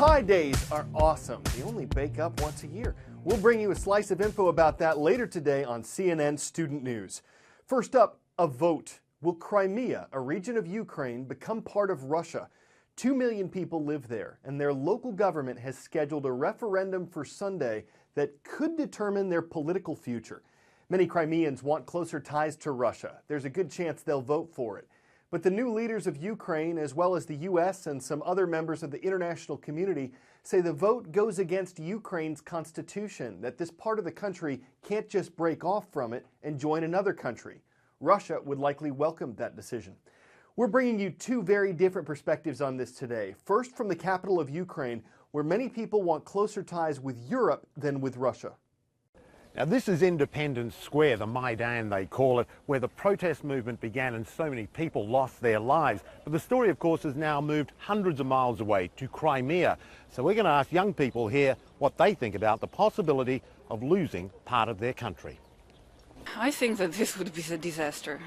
Pi days are awesome. They only bake up once a year. We'll bring you a slice of info about that later today on CNN Student News. First up, a vote. Will Crimea, a region of Ukraine, become part of Russia? 2 million people live there, and their local government has scheduled a referendum for Sunday that could determine their political future. Many Crimeans want closer ties to Russia. There's a good chance they'll vote for it. But the new leaders of Ukraine, as well as the U.S. and some other members of the international community, say the vote goes against Ukraine's constitution, that this part of the country can't just break off from it and join another country. Russia would likely welcome that decision. We're bringing you two very different perspectives on this today. First, from the capital of Ukraine, where many people want closer ties with Europe than with Russia. Now, this is Independence Square, the Maidan they call it, where the protest movement began and so many people lost their lives. But the story, of course, has now moved hundreds of miles away to Crimea. So we're going to ask young people here what they think about the possibility of losing part of their country. I think that this would be a disaster.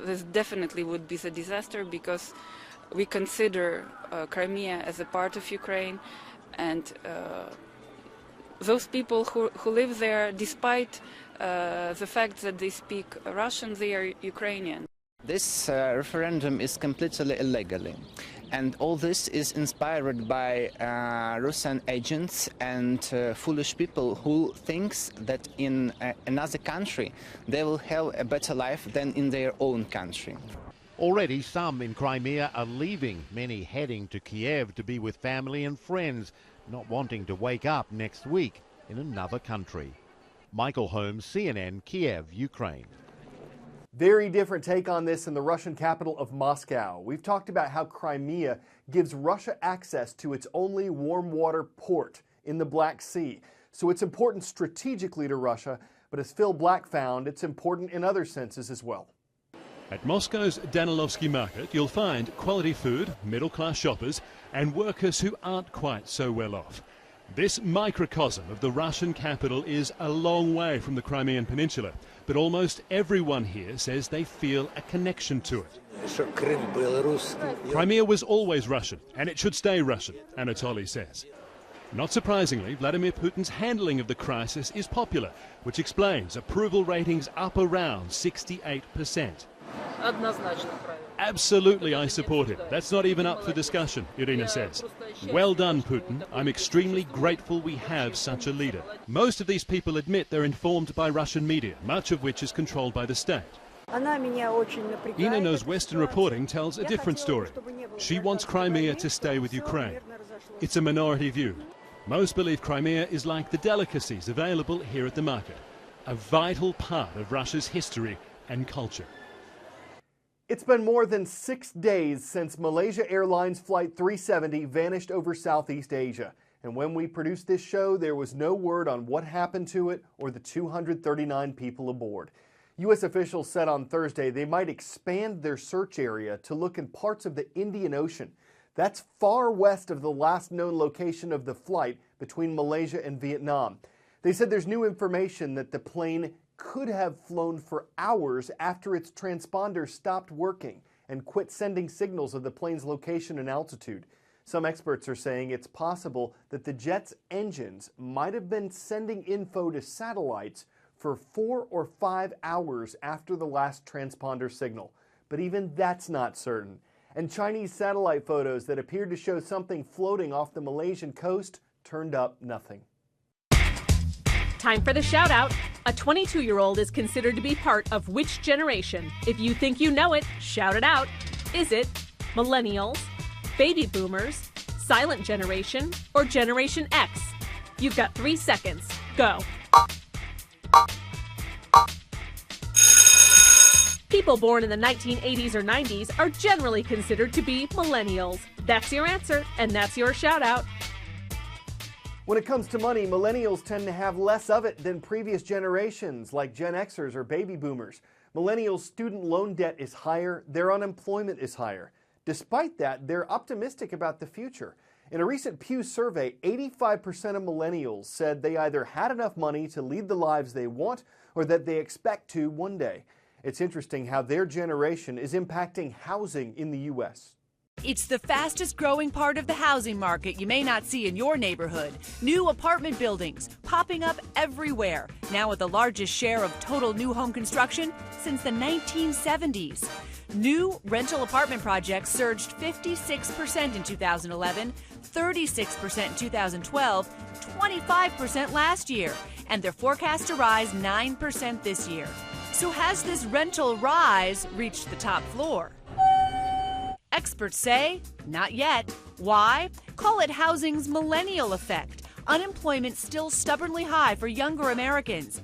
This definitely would be a disaster because we consider Crimea as a part of Ukraine, and those people who live there, despite the fact that they speak Russian, they are Ukrainian. This referendum is completely illegal, and all this is inspired by Russian agents and foolish people who thinks that in another country they will have a better life than in their own country. Already some in Crimea are leaving, many heading to Kiev to be with family and friends, not wanting to wake up next week in another country. Michael Holmes, CNN, Kiev, Ukraine. Very different take on this in the Russian capital of Moscow. We've talked about how Crimea gives Russia access to its only warm water port in the Black Sea. So it's important strategically to Russia, but as Phil Black found, it's important in other senses as well. At Moscow's Danilovsky market, you'll find quality food, middle-class shoppers, and workers who aren't quite so well off. This microcosm of the Russian capital is a long way from the Crimean Peninsula, but almost everyone here says they feel a connection to it. Crimea was always Russian, and it should stay Russian, Anatoly says. Not surprisingly, Vladimir Putin's handling of the crisis is popular, which explains approval ratings up around 68%. Absolutely, I support it. That's not even up for discussion, Irina says. Well done, Putin. I'm extremely grateful we have such a leader. Most of these people admit they're informed by Russian media, much of which is controlled by the state. Ina knows Western reporting tells a different story. She wants Crimea to stay with Ukraine. It's a minority view. Most believe Crimea is like the delicacies available here at the market, a vital part of Russia's history and culture. It's been more than 6 days since Malaysia Airlines Flight 370 vanished over Southeast Asia. And when we produced this show, there was no word on what happened to it or the 239 people aboard. U.S. officials said on Thursday they might expand their search area to look in parts of the Indian Ocean. That's far west of the last known location of the flight between Malaysia and Vietnam. They said there's new information that the plane could have flown for hours after its transponder stopped working and quit sending signals of the plane's location and altitude. Some experts are saying it's possible that the jet's engines might have been sending info to satellites for 4 or 5 hours after the last transponder signal. But even that's not certain. And Chinese satellite photos that appeared to show something floating off the Malaysian coast turned up nothing. Time for the shout out. A 22-year-old is considered to be part of which generation? If you think you know it, shout it out. Is it Millennials, Baby Boomers, Silent Generation, or Generation X? You've got 3 seconds. Go. People born in the 1980s or 90s are generally considered to be Millennials. That's your answer, and that's your shout out. When it comes to money, millennials tend to have less of it than previous generations like Gen Xers or baby boomers. Millennials' student loan debt is higher, their unemployment is higher. Despite that, they're optimistic about the future. In a recent Pew survey, 85% of millennials said they either had enough money to lead the lives they want or that they expect to one day. It's interesting how their generation is impacting housing in the U.S. It's the fastest growing part of the housing market you may not see in your neighborhood. New apartment buildings popping up everywhere, now with the largest share of total new home construction since the 1970s. New rental apartment projects surged 56% in 2011, 36% in 2012, 25% last year, and they're forecast to rise 9% this year. So has this rental rise reached the top floor? Experts say, not yet. Why? Call it housing's millennial effect. Unemployment still stubbornly high for younger Americans.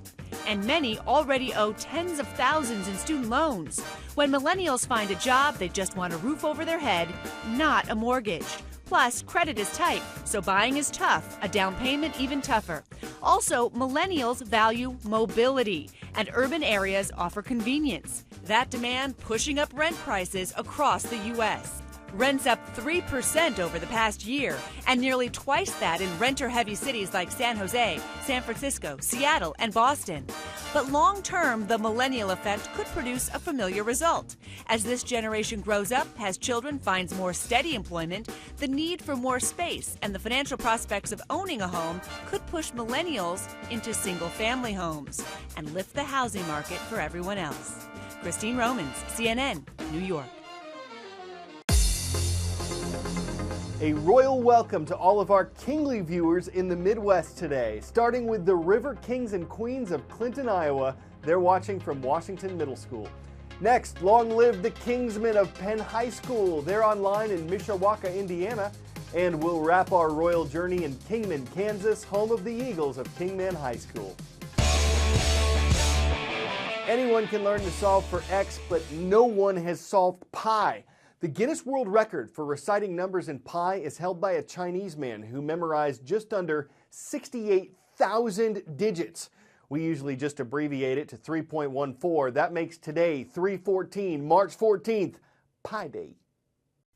And many already owe tens of thousands in student loans. When millennials find a job, they just want a roof over their head, not a mortgage. Plus, credit is tight, so buying is tough, a down payment even tougher. Also, millennials value mobility, and urban areas offer convenience. That demand pushing up rent prices across the U.S. Rents up 3% over the past year, and nearly twice that in renter-heavy cities like San Jose, San Francisco, Seattle, and Boston. But long-term, the millennial effect could produce a familiar result. As this generation grows up, has children, finds more steady employment, the need for more space and the financial prospects of owning a home could push millennials into single-family homes and lift the housing market for everyone else. Christine Romans, CNN, New York. A royal welcome to all of our kingly viewers in the Midwest today, starting with the River Kings and Queens of Clinton, Iowa. They're watching from Washington Middle School. Next, long live the Kingsmen of Penn High School. They're online in Mishawaka, Indiana. And we'll wrap our royal journey in Kingman, Kansas, home of the Eagles of Kingman High School. Anyone can learn to solve for X, but no one has solved pi. The Guinness World Record for reciting numbers in pi is held by a Chinese man who memorized just under 68,000 digits. We usually just abbreviate it to 3.14. That makes today, 3/14, March 14th, Pi Day.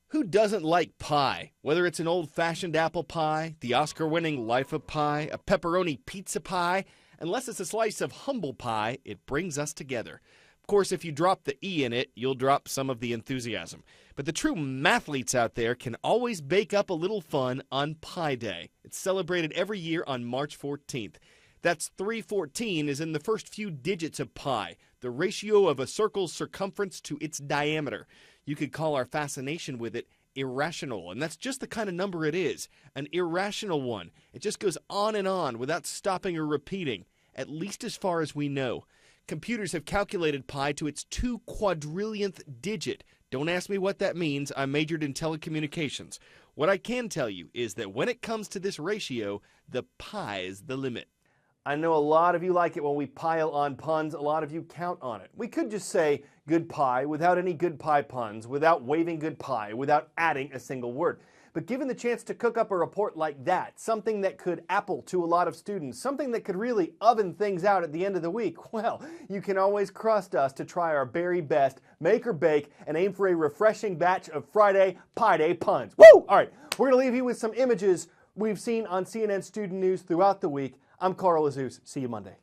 Who doesn't like pie? Whether it's an old-fashioned apple pie, the Oscar-winning Life of Pi, a pepperoni pizza pie, unless it's a slice of humble pie, it brings us together. Of course, if you drop the E in it, you'll drop some of the enthusiasm. But the true mathletes out there can always bake up a little fun on Pi Day. It's celebrated every year on March 14th. That's 314 is in the first few digits of pi, the ratio of a circle's circumference to its diameter. You could call our fascination with it irrational, and that's just the kind of number it is, an irrational one. It just goes on and on without stopping or repeating, at least as far as we know. Computers have calculated pi to its 2 quadrillionth digit. Don't ask me what that means. I majored in telecommunications. What I can tell you is that when it comes to this ratio, the pi's the limit. I know a lot of you like it when we pile on puns. A lot of you count on it. We could just say good pie without any good pie puns, without waving good pie, without adding a single word. But given the chance to cook up a report like that, something that could apple to a lot of students, something that could really oven things out at the end of the week, well, you can always trust us to try our very best, make or bake, and aim for a refreshing batch of Friday Pi Day puns. Woo! All right, we're going to leave you with some images we've seen on CNN Student News throughout the week. I'm Carl Azus. See you Monday.